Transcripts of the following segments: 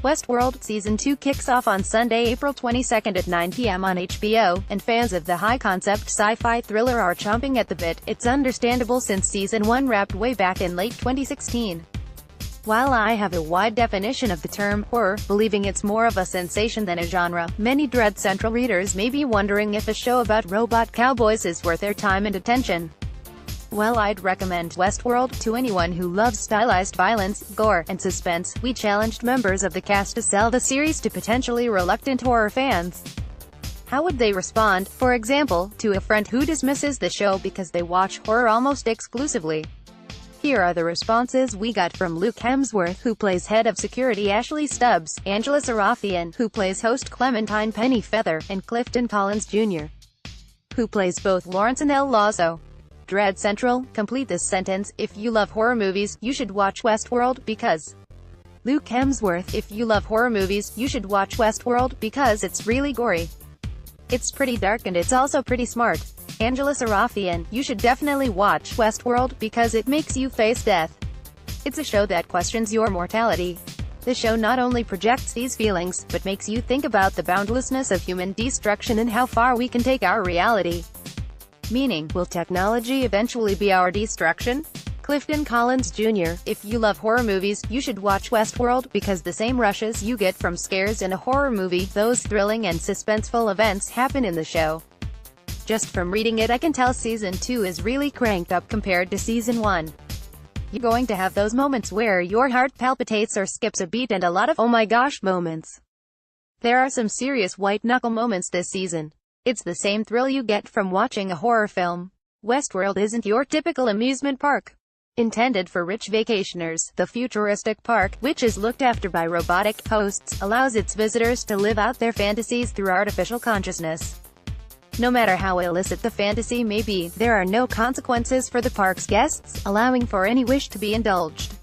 Westworld Season 2 kicks off on Sunday, April 22 at 9 p.m. on HBO, and fans of the high-concept sci-fi thriller are chomping at the bit. It's understandable since Season 1 wrapped way back in late 2016. While I have a wide definition of the term horror, believing it's more of a sensation than a genre, many Dread Central readers may be wondering if a show about robot cowboys is worth their time and attention. Well, I'd recommend Westworld to anyone who loves stylized violence, gore, and suspense. We challenged members of the cast to sell the series to potentially reluctant horror fans. How would they respond, for example, to a friend who dismisses the show because they watch horror almost exclusively? Here are the responses we got from Luke Hemsworth, who plays head of security Ashley Stubbs, Angela Sarafian, who plays host Clementine Penny Feather, and Clifton Collins Jr., who plays both Lawrence and El Lazo. Dread Central, complete this sentence: if you love horror movies, you should watch Westworld, because. Luke Hemsworth, if you love horror movies, you should watch Westworld, because it's really gory. It's pretty dark and it's also pretty smart. Angela Sarafian, you should definitely watch Westworld, because it makes you face death. It's a show that questions your mortality. The show not only projects these feelings, but makes you think about the boundlessness of human destruction and how far we can take our reality. Meaning, will technology eventually be our destruction? Clifton Collins Jr., if you love horror movies, you should watch Westworld, because the same rushes you get from scares in a horror movie, those thrilling and suspenseful events happen in the show. Just from reading it I can tell Season 2 is really cranked up compared to Season 1. You're going to have those moments where your heart palpitates or skips a beat, and a lot of oh my gosh moments. There are some serious white-knuckle moments this season. It's the same thrill you get from watching a horror film. Westworld isn't your typical amusement park. Intended for rich vacationers, the futuristic park, which is looked after by robotic hosts, allows its visitors to live out their fantasies through artificial consciousness. No matter how illicit the fantasy may be, there are no consequences for the park's guests, allowing for any wish to be indulged.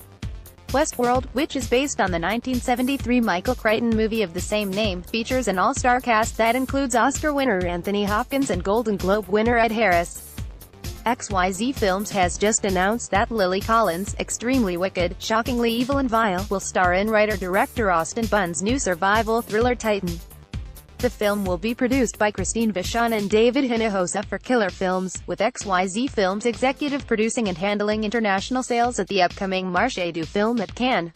Westworld, which is based on the 1973 Michael Crichton movie of the same name, features an all-star cast that includes Oscar winner Anthony Hopkins and Golden Globe winner Ed Harris. XYZ Films has just announced that Lily Collins, extremely wicked, shockingly evil and vile, will star in writer-director Austin Bunn's new survival thriller Titan. The film will be produced by Christine Vachon and David Hinojosa for Killer Films, with XYZ Films executive producing and handling international sales at the upcoming Marché du Film at Cannes.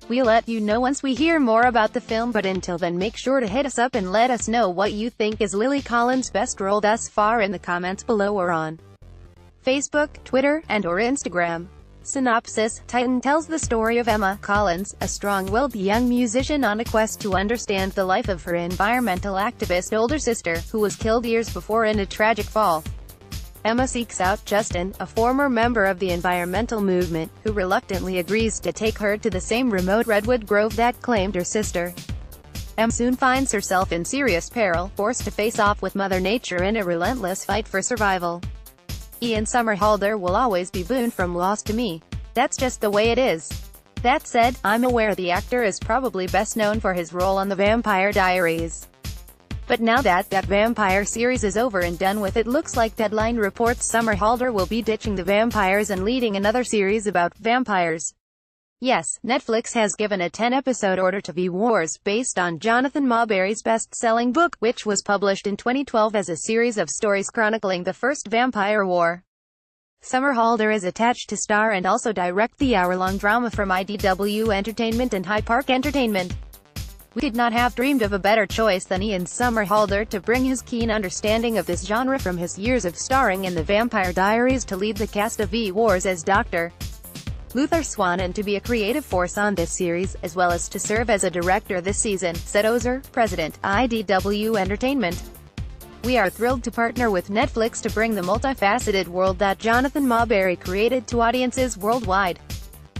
We'll let you know once we hear more about the film, but until then make sure to hit us up and let us know what you think is Lily Collins' best role thus far in the comments below or on Facebook, Twitter, and/or Instagram. Synopsis: Titan tells the story of Emma Collins, a strong-willed young musician on a quest to understand the life of her environmental activist older sister, who was killed years before in a tragic fall. Emma seeks out Justin, a former member of the environmental movement, who reluctantly agrees to take her to the same remote redwood grove that claimed her sister. Emma soon finds herself in serious peril, forced to face off with Mother Nature in a relentless fight for survival. Ian Somerhalder will always be Boone from Lost to me. That's just the way it is. That said, I'm aware the actor is probably best known for his role on The Vampire Diaries. But now that vampire series is over and done with, it looks like Deadline reports Somerhalder will be ditching the vampires and leading another series about vampires. Yes, Netflix has given a 10-episode order to V Wars, based on Jonathan Marbury's best-selling book, which was published in 2012 as a series of stories chronicling the First Vampire War. Somerhalder is attached to star and also direct the hour-long drama from IDW Entertainment and High Park Entertainment. We could not have dreamed of a better choice than Ian Somerhalder to bring his keen understanding of this genre from his years of starring in The Vampire Diaries to lead the cast of V Wars as Dr. Luther Swan and to be a creative force on this series, as well as to serve as a director this season, said Ozer, president, IDW Entertainment. We are thrilled to partner with Netflix to bring the multifaceted world that Jonathan Marbury created to audiences worldwide.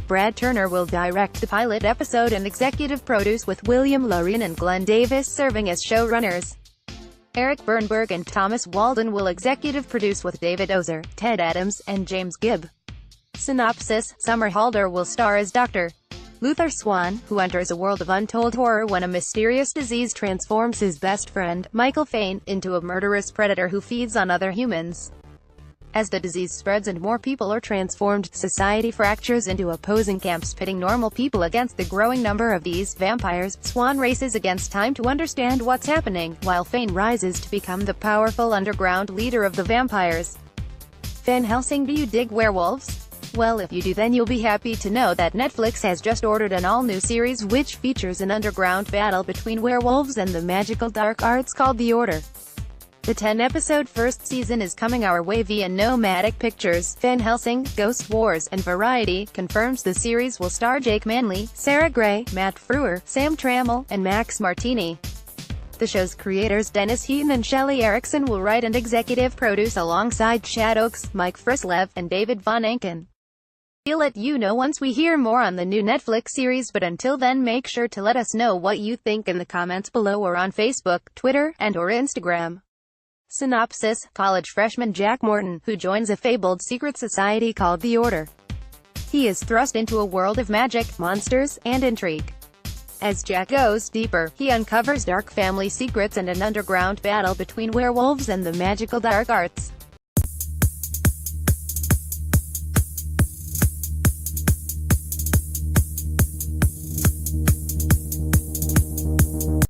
Brad Turner will direct the pilot episode and executive produce, with William Lurian and Glenn Davis serving as showrunners. Eric Bernberg and Thomas Walden will executive produce, with David Ozer, Ted Adams, and James Gibb. Synopsis: Somerhalder will star as Dr. Luther Swan, who enters a world of untold horror when a mysterious disease transforms his best friend, Michael Fane, into a murderous predator who feeds on other humans. As the disease spreads and more people are transformed, society fractures into opposing camps pitting normal people against the growing number of these vampires. Swan races against time to understand what's happening, while Fane rises to become the powerful underground leader of the vampires. Van Helsing, do you dig werewolves? Well, if you do, then you'll be happy to know that Netflix has just ordered an all-new series which features an underground battle between werewolves and the magical dark arts called The Order. The 10-episode first season is coming our way via Nomadic Pictures. Van Helsing, Ghost Wars, and Variety confirms the series will star Jake Manley, Sarah Gray, Matt Frewer, Sam Trammell, and Max Martini. The show's creators Dennis Heaton and Shelley Erickson will write and executive produce alongside Chad Oakes, Mike Frislev, and David Von Anken. We'll let you know once we hear more on the new Netflix series, but until then make sure to let us know what you think in the comments below or on Facebook, Twitter, and/or Instagram. Synopsis: college freshman Jack Morton, who joins a fabled secret society called The Order. He is thrust into a world of magic, monsters, and intrigue. As Jack goes deeper, he uncovers dark family secrets and an underground battle between werewolves and the magical dark arts.